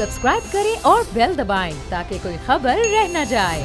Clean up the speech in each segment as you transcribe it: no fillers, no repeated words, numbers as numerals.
Subscribe करें और bell दबाएं ताकि कोई खबर रह न जाए।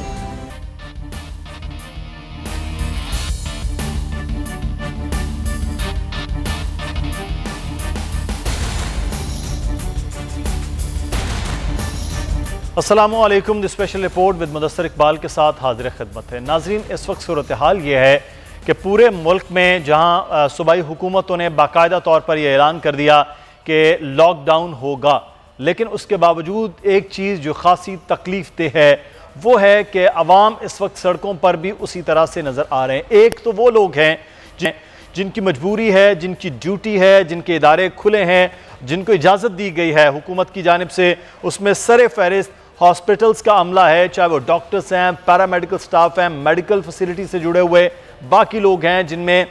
अस्सलामुअलैकुम। The special report with Mudassar Iqbal के साथ हाजिर खिदमत है। नाजरीन, इस वक्त सूरत हाल ये है कि पूरे मुल्क में जहां सूबाई हुकूमतों ने बाकायदा तौर पर यह ऐलान कर दिया कि लॉकडाउन होगा, लेकिन उसके बावजूद एक चीज़ जो खासी तकलीफ दे है वो है कि अवाम इस वक्त सड़कों पर भी उसी तरह से नज़र आ रहे हैं। एक तो वो लोग हैं जिनकी मजबूरी है, जिनकी ड्यूटी है, जिनके इदारे खुले हैं, जिनको इजाज़त दी गई है हुकूमत की जानिब से, उसमें सर फहरिस्त हॉस्पिटल्स का अमला है, चाहे वो डॉक्टर्स हैं, पैरामेडिकल स्टाफ हैं, मेडिकल फैसिलिटी से जुड़े हुए बाकी लोग हैं, जिनमें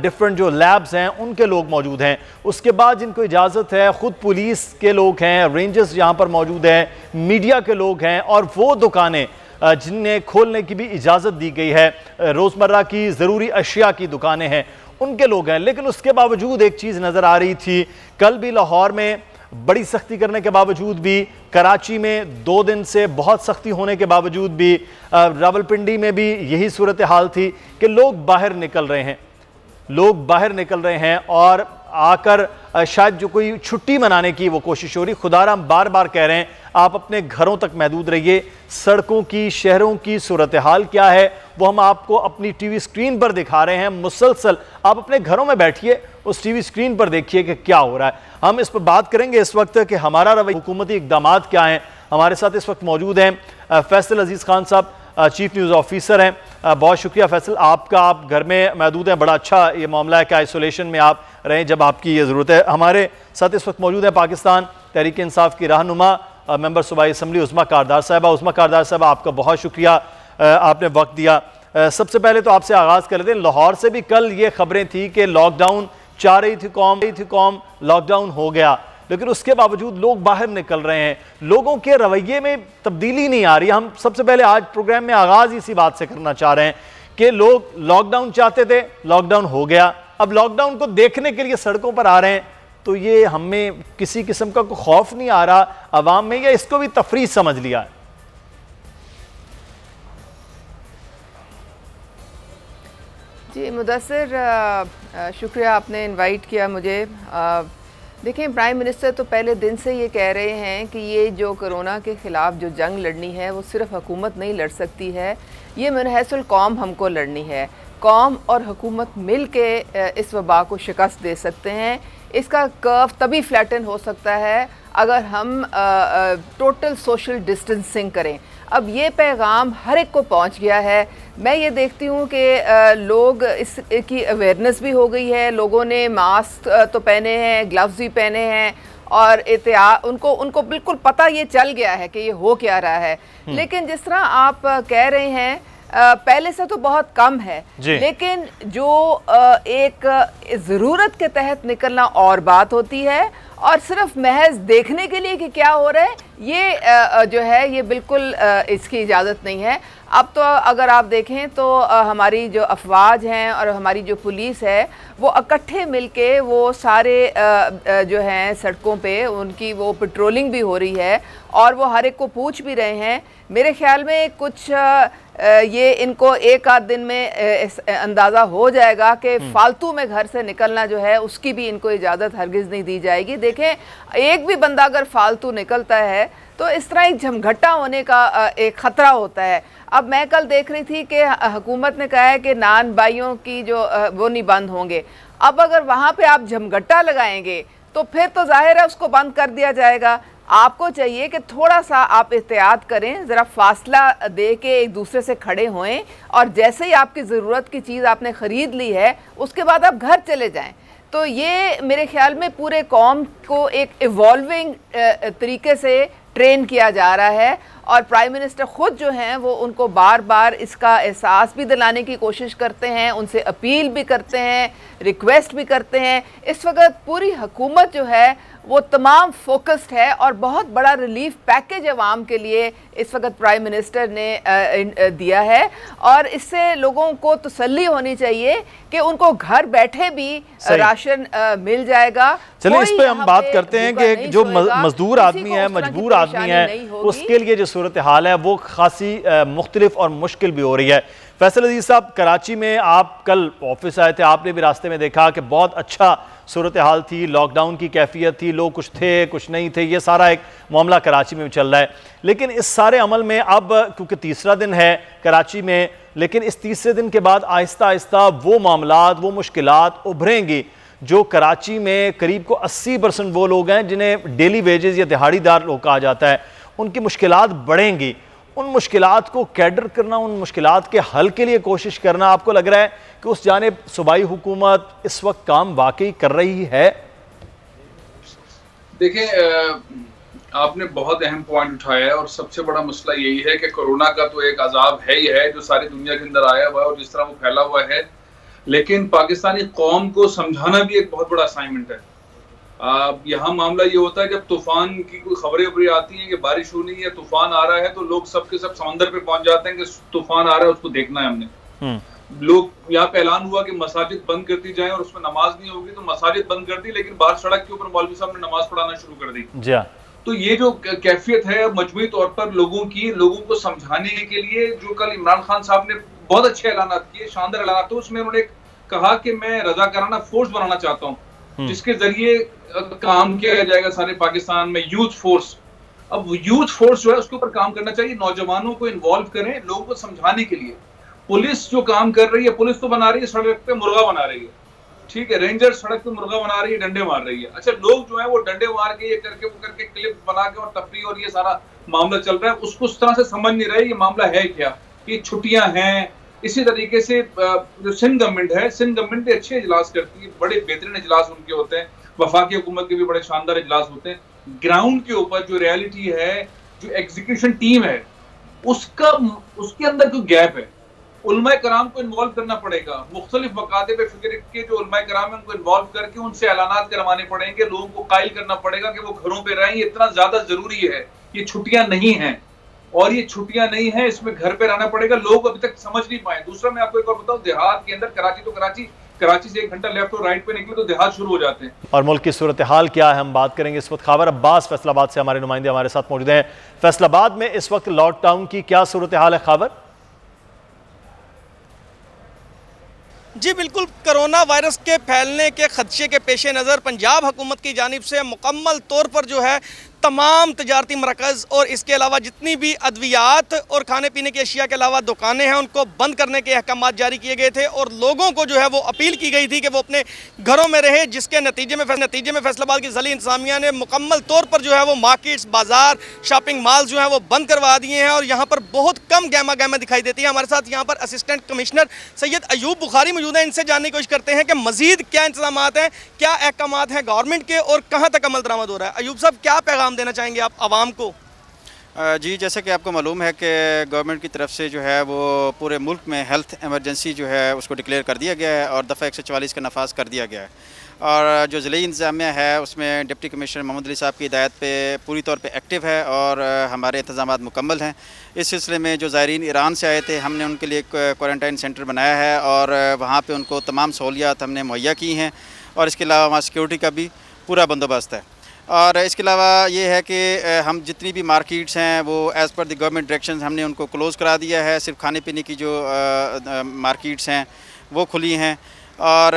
डिफरेंट जो लैब्स हैं उनके लोग मौजूद हैं। उसके बाद जिनको इजाज़त है, ख़ुद पुलिस के लोग हैं, रेंजर्स यहाँ पर मौजूद हैं, मीडिया के लोग हैं, और वो दुकानें जिन्हें खोलने की भी इजाज़त दी गई है, रोज़मर्रा की ज़रूरी अशिया की दुकानें हैं, उनके लोग हैं। लेकिन उसके बावजूद एक चीज़ नज़र आ रही थी, कल भी लाहौर में बड़ी सख्ती करने के बावजूद भी, कराची में 2 दिन से बहुत सख्ती होने के बावजूद भी, रावलपिंडी में भी यही सूरत हाल थी कि लोग बाहर निकल रहे हैं और आकर शायद जो कोई छुट्टी मनाने की वो कोशिश हो रही। खुदारा हम बार बार कह रहे हैं आप अपने घरों तक महदूद रहिए। सड़कों की, शहरों की सूरत हाल क्या है वो हम आपको अपनी टीवी स्क्रीन पर दिखा रहे हैं। मुसलसल आप अपने घरों में बैठिए, उस टीवी स्क्रीन पर देखिए कि क्या हो रहा है। हम इस पर बात करेंगे इस वक्त कि हमारा रवैया, हुकूमती इक़दामात क्या हैं। हमारे साथ इस वक्त मौजूद हैं फैसल अजीज़ खान साहब, चीफ न्यूज़ ऑफिसर हैं। बहुत शुक्रिया फैसल आपका, आप घर में महदूद हैं। बड़ा अच्छा ये मामला है कि आइसोलेशन में आप रहें जब आपकी ये ज़रूरत है। हमारे साथ इस वक्त मौजूद है पाकिस्तान तहरीक इंसाफ की रहनुमा मेंबर सूबाई असम्बली उस्मा कारदार साहबा। उस्मा कारदार साहबा, आपका बहुत शुक्रिया, आपने वक्त दिया। सबसे पहले तो आपसे आगाज़ कर लेते हैं। लाहौर से भी कल ये खबरें थी कि लॉकडाउन चाह रही थी कौम, लॉकडाउन हो गया, लेकिन उसके बावजूद लोग बाहर निकल रहे हैं। लोगों के रवैये में तब्दीली नहीं आ रही। हम सबसे पहले आज प्रोग्राम में आगाज़ इसी बात से करना चाह रहे हैं कि लोग लॉकडाउन चाहते थे, लॉकडाउन हो गया, अब लॉकडाउन को देखने के लिए सड़कों पर आ रहे हैं। तो ये हमें किसी किस्म का कोई खौफ नहीं आ रहा अवाम में, या इसको भी तफरीह समझ लिया है? जी मुदस्सिर, शुक्रिया आपने इनवाइट किया मुझे। देखें, प्राइम मिनिस्टर तो पहले दिन से ये कह रहे हैं कि ये जो कोरोना के ख़िलाफ़ जो जंग लड़नी है वो सिर्फ हुकूमत नहीं लड़ सकती है, ये मनहसुल कौम हमको लड़नी है। कौम और हुकूमत मिल के इस वबा को शिकस्त दे सकते हैं। इसका कर्व तभी फ्लैटन हो सकता है अगर हम टोटल सोशल डिस्टेंसिंग करें। अब ये पैगाम हर एक को पहुंच गया है। मैं ये देखती हूँ कि लोग इसकी अवेयरनेस भी हो गई है। लोगों ने मास्क तो पहने हैं, ग्लव्स भी पहने हैं, और उनको बिल्कुल पता ये चल गया है कि ये हो क्या रहा है। लेकिन जिस तरह आप कह रहे हैं, पहले से तो बहुत कम है, लेकिन जो एक ज़रूरत के तहत निकलना और बात होती है, और सिर्फ महज देखने के लिए कि क्या हो रहा है, ये जो है ये बिल्कुल इसकी इजाज़त नहीं है। अब तो अगर आप देखें तो हमारी जो अफवाज हैं और हमारी जो पुलिस है वो इकट्ठे मिलके वो सारे जो हैं सड़कों पे उनकी वो पेट्रोलिंग भी हो रही है, और वो हर एक को पूछ भी रहे हैं। मेरे ख्याल में कुछ ये इनको एक आध दिन में अंदाज़ा हो जाएगा कि फालतू में घर से निकलना जो है उसकी भी इनको इजाज़त हरगिज़ नहीं दी जाएगी। देखें, एक भी बंदा अगर फालतू निकलता है तो इस तरह एक झमघटा होने का एक ख़तरा होता है। अब मैं कल देख रही थी कि हुकूमत ने कहा है कि नान बाइयों की जो वो नहीं बंद होंगे। अब अगर वहाँ पे आप झमघटा लगाएंगे तो फिर तो जाहिर है उसको बंद कर दिया जाएगा। आपको चाहिए कि थोड़ा सा आप एहतियात करें, ज़रा फासला दे के एक दूसरे से खड़े होएं, और जैसे ही आपकी ज़रूरत की चीज़ आपने ख़रीद ली है उसके बाद आप घर चले जाएं। तो ये मेरे ख्याल में पूरे कौम को एक इवॉल्विंग तरीके से ट्रेन किया जा रहा है, और प्राइम मिनिस्टर ख़ुद जो हैं वो उनको बार बार इसका एहसास भी दिलाने की कोशिश करते हैं, उनसे अपील भी करते हैं, रिक्वेस्ट भी करते हैं। इस वक्त पूरी हुकूमत जो है वो तमाम फोकस्ड है और बहुत बड़ा रिलीफ पैकेज अवाम के लिए इस वक्त प्राइम मिनिस्टर ने दिया है, और इससे लोगों को तसल्ली होनी चाहिए कि उनको घर बैठे भी राशन मिल जाएगा। चलिए इस पे हम बात करते हैं कि जो मजदूर आदमी है, मजबूर आदमी है, उसके लिए जो सूरत हाल है वो खासी मुख्तलिफ और मुश्किल भी हो रही है। फैसल अजीज साहब, कराची में आप कल ऑफिस आए थे, आपने भी रास्ते में देखा कि बहुत अच्छा सूरत हाल थी, लॉकडाउन की कैफियत थी, लोग कुछ थे कुछ नहीं थे, ये सारा एक मामला कराची में चल रहा है। लेकिन इस सारे अमल में अब क्योंकि तीसरा दिन है कराची में, लेकिन इस तीसरे दिन के बाद आहिस्ता आहिस्ता वो मामलात, वो मुश्किलात उभरेंगी जो कराची में करीब को 80% वो लोग हैं जिन्हें डेली वेजेस या दिहाड़ीदार लोग कहा जाता है, उनकी मुश्किलात बढ़ेंगी। उन मुश्किलात को कैडर करना, उन मुश्किलात के हल के लिए कोशिश करना, आपको लग रहा है कि उस जानिब सूबाई हुकूमत इस वक्त काम वाकई कर रही है? देखें, आपने बहुत अहम पॉइंट उठाया है और सबसे बड़ा मसला यही है कि कोरोना का तो एक अजाब है ही है जो सारी दुनिया के अंदर आया हुआ है और जिस तरह वो फैला हुआ है, लेकिन पाकिस्तानी कौम को समझाना भी एक बहुत बड़ा असाइनमेंट है। यहाँ मामला ये होता है जब तूफान की कोई खबरें आती हैं कि बारिश होनी है, तूफान आ रहा है, तो लोग सबके सब समंदर पे पहुंच जाते हैं कि तूफान आ रहा है, उसको देखना है हमने। लोग यहाँ पे ऐलान हुआ कि मसाजिद बंद कर दी जाए और उसमें नमाज नहीं होगी, तो मसाजिद बंद कर दी, लेकिन बाहर सड़क के ऊपर मौलवी साहब ने नमाज पढ़ाना शुरू कर दी। तो ये जो कैफियत है मजमूई तौर पर लोगों को समझाने के लिए, जो कल इमरान खान साहब ने बहुत अच्छे ऐलान किए, शानदार ऐलान, तो उसमें उन्होंने कहा कि मैं रजाकाराना फोर्स बनाना चाहता हूँ जिसके जरिए काम किया जाएगा सारे पाकिस्तान में, यूथ फोर्स। अब यूथ फोर्स जो है उसके ऊपर काम करना चाहिए, नौजवानों को इन्वॉल्व करें लोगों को समझाने के लिए। पुलिस जो काम कर रही है, पुलिस तो बना रही है सड़क पे मुर्गा बना रही है, ठीक है, रेंजर सड़क पे मुर्गा बना रही है, डंडे मार रही है। अच्छा, लोग जो है वो डंडे मार के ये करके वो करके क्लिप बना के और तफरी और ये सारा मामला चल रहा है, उसको उस तरह से समझ नहीं रहे ये मामला है क्या, ये छुट्टियां हैं। इसी तरीके से जो सिंध गवर्नमेंट है, सिंध गवर्नमेंट भी अच्छे इजलास करती है, बड़े बेहतरीन इजलास उनके होते हैं, वफाकी हुकूमत के भी बड़े शानदार इजलास होते हैं। ग्राउंड के ऊपर जो रियलिटी है, जो एग्जीक्यूशन टीम है, उसके अंदर कोई गैप है। उलमाए कराम को इन्वॉल्व करना पड़ेगा, मुख्तलिफ मकाते पे फिक्र के जो उलमाए कराम है उनको इन्वॉल्व करके उनसे ऐलानात करवाने पड़ेंगे, लोगों को कायल करना पड़ेगा कि वो घरों पे रहें। ये इतना ज्यादा जरूरी है, ये छुट्टियां नहीं हैं, और ये छुट्टियां नहीं है, इसमें घर पे रहना पड़ेगा। लोग अभी तक समझ नहीं पाए। दूसरा मैं आपको एक और बताऊं, देहात के अंदर कराची से 1 घंटा लेफ्ट और राइट पे निकले तो देहात शुरू हो जाते हैं। और मुल्क की सूरत हाल क्या है हम बात करेंगे इस वक्त। खबर अब्बास फैसलाबाद से हमारे नुमाइंदे हमारे साथ मौजूद हैं। फैसलाबाद में इस वक्त लॉकडाउन की क्या सूरत हाल है? खबर जी बिल्कुल, कोरोना वायरस के फैलने के खदशे के पेश नज़र पंजाब हुकूमत की जानिब से मुकम्मल तौर पर जो है तमाम तजारती मरकज़ और इसके अलावा जितनी भी अद्वियात और खाने पीने की अशिया के अलावा दुकानें हैं उनको बंद करने के अहकामात जारी किए गए थे और लोगों को जो है वो अपील की गई थी कि वो अपने घरों में रहे, जिसके नतीजे में फैसलाबाद की ज़िली इंतज़ामिया ने मुकम्मल तौर पर जो है वो मार्केट्स, बाजार, शॉपिंग मॉल जो है वो बंद करवा दिए हैं और यहाँ पर बहुत कम गहमा गहमा दिखाई देती है। हमारे साथ यहाँ पर असिस्टेंट कमिश्नर सैयद अयूब बुखारी मौजूद हैं, इनसे जानने की कोशिश करते हैं कि मज़ीद क्या इंतजाम हैं, क्या अहकामात हैं गवर्नमेंट के और कहाँ तक अमल दरामद हो रहा है। अयूब साहब, क्या पैगाम देना चाहेंगे आप आवाम को? जी, जैसे कि आपको मालूम है कि गवर्नमेंट की तरफ से जो है वो पूरे मुल्क में हेल्थ एमरजेंसी जो है उसको डिक्लेयर कर दिया गया है और दफ़ा 144 का नफाज कर दिया गया है। और जो ज़िली इंतज़ामिया है उसमें डिप्टी कमिश्नर मोहम्मद अली साहब की हिदायत पे पूरी तौर पे एक्टिव है और हमारे इंतज़ामात मुकम्मल हैं। इस सिलसिले में जो ज़ायरीन ईरान से आए थे हमने उनके लिए एक क्वारंटाइन सेंटर बनाया है और वहाँ पर उनको तमाम सहूलियात हमने मुहैया की हैं और इसके अलावा वहाँ सिक्योरिटी का भी पूरा बंदोबस्त है। और इसके अलावा ये है कि हम जितनी भी मार्केट्स हैं वो as per the government direction हमने उनको क्लोज़ करा दिया है। सिर्फ खाने पीने की जो मार्केट्स हैं वो खुली हैं। और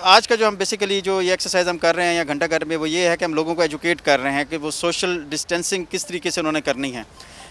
आज का जो हम बेसिकली जो ये एक्सरसाइज हम कर रहे हैं या घंटा घर में वो ये है कि हम लोगों को एजुकेट कर रहे हैं कि वो सोशल डिस्टेंसिंग किस तरीके से उन्होंने करनी है,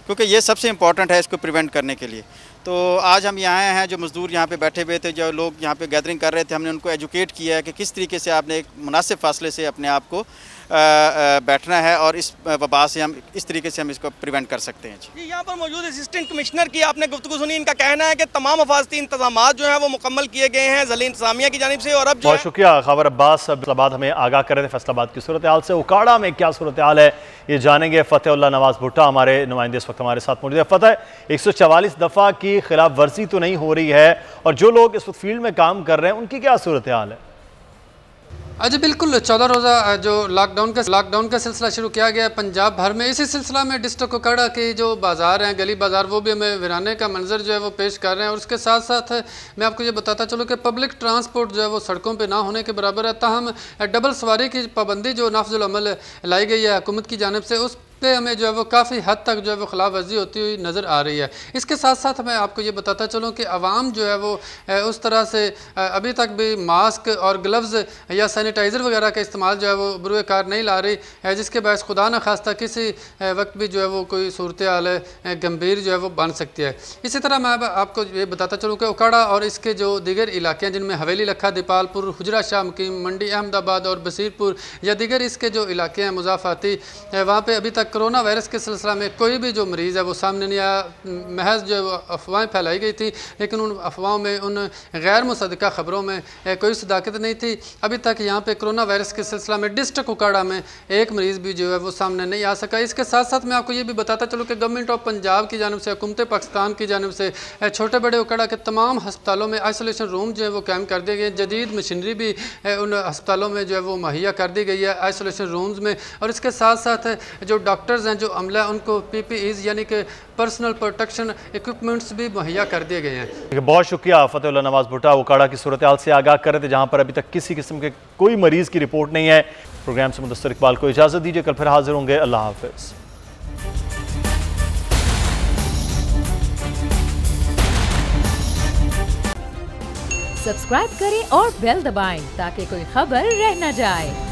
क्योंकि ये सबसे इम्पॉर्टेंट है इसको प्रिवेंट करने के लिए। तो आज हम यहाँ आए हैं, जो मज़दूर यहाँ पे बैठे हुए थे, जो लोग यहाँ पे गैदरिंग कर रहे थे, हमने उनको एजुकेट किया है कि किस तरीके से आपने एक मुनासिब फासले से अपने आप को बैठना है और इस वबा से हम इस तरीके से हम इसको प्रिवेंट कर सकते हैं। जी, यहाँ पर मौजूद असिस्टेंट कमिश्नर की आपने गुफ्तगू सुनी। इनका कहना है कि तमाम हिफाजती इंतजाम जो है वो मुकम्मल किए गए हैं ज़िला इंतजामिया की जानिब से। और अब बहुत शुक्रिया खबर अब्बास। फैसलाबाद हमें आगाह कर रहे थे फैसलाबाद की सूरत हाल से। उकाड़ा में क्या सूरत हाल है ये जानेंगे। फतेहुल्लाह नवाज भुट्टा हमारे नुमाइंदे इस वक्त हमारे साथ मौजूद है। फतेह, 144 दफ़ा की खिलाफ वर्जी तो नहीं हो रही है और जो लोग इस वक्त फील्ड में काम कर रहे हैं उनकी क्या सूरत हाल है? जी बिल्कुल, 14 रोज़ा जो लॉकडाउन का सिलसिला शुरू किया गया है पंजाब भर में। इसी सिलसिला में डिस्ट्रिक्ट उकाड़ा के जो बाज़ार हैं, गली बाज़ार, वो भी हमें वीराने का मंजर जो है वो पेश कर रहे हैं। और उसके साथ साथ मैं आपको ये बताता चलूँ कि पब्लिक ट्रांसपोर्ट जो है वो सड़कों पे ना होने के बराबर है। ताहम डबल सवारी की पाबंदी जो नाफिजुल अमल लाई गई है हुकूमत की जानिब से, उस पे हमें जो है वो काफ़ी हद तक जो है वो खिलाफ वर्जी होती हुई नज़र आ रही है। इसके साथ साथ मैं आपको ये बताता चलूँ कि आवाम जो है वो उस तरह से अभी तक भी मास्क और ग्लव्स या सैनिटाइज़र वगैरह का इस्तेमाल जो है वो बुरे कार नहीं ला रही है, जिसके बायस खुदा न खास्ता किसी वक्त भी जो है वो कोई सूरत हाल गंभीर जो है वो बन सकती है। इसी तरह मैं आपको ये बताता चलूँ कि उकाड़ा और इसके जो दीगर इलाके हैं जिनमें हवेली, लखा, दीपालपुर, हुजरा शाह मुकीम, मंडी अहमदाबाद और बसीरपुर या दीगर इसके जो इलाके हैं मुजाफाती, वहाँ पर अभी तक कोरोना वायरस के सिलसिला में कोई भी जो मरीज़ है वो सामने नहीं आया। महज जो अफवाहें फैलाई गई थी, लेकिन उन अफवाहों में, उन गैर मुसद्दक़ा ख़बरों में कोई सदाकत नहीं थी। अभी तक यहाँ पे कोरोना वायरस के सिलसिला में डिस्ट्रिक्ट उकाड़ा में एक मरीज़ भी जो है वो सामने नहीं आ सका। इसके साथ साथ मैं आपको ये भी बताता चलूँ कि गवर्नमेंट ऑफ पंजाब की जानिब से, हुकूमत पाकिस्तान की जानिब से छोटे बड़े उकाड़ा के तमाम हस्पतालों में आइसोलेशन रूम जो है वो कायम कर दिए गए। जदीद मशीनरी भी उन हस्पतालों में जो है वो मुहैया कर दी गई है आइसोलेशन रूम्स में। और इसके साथ साथ जो डॉक्टर्स हैं, जो अमला, उनको PPEs यानी कि पर्सनल प्रोटेक्शन इक्विपमेंट्स भी मुहैया कर दिए गए हैं। बहुत शुक्रिया फतेहुल्लाह नवाज भुट्टा उकाड़ा की सूरत हाल से आगाह कर रहे थे, जहां पर अभी तक किसी किस्म के कोई मरीज की रिपोर्ट नहीं है। प्रोग्राम से मुदस्सिर इकबाल को इजाजत दीजिए, कल फिर हाजिर होंगे। अल्लाह हाफिज। सब्सक्राइब करें और बेल दबाएं ताकि कोई खबर रह न जाए।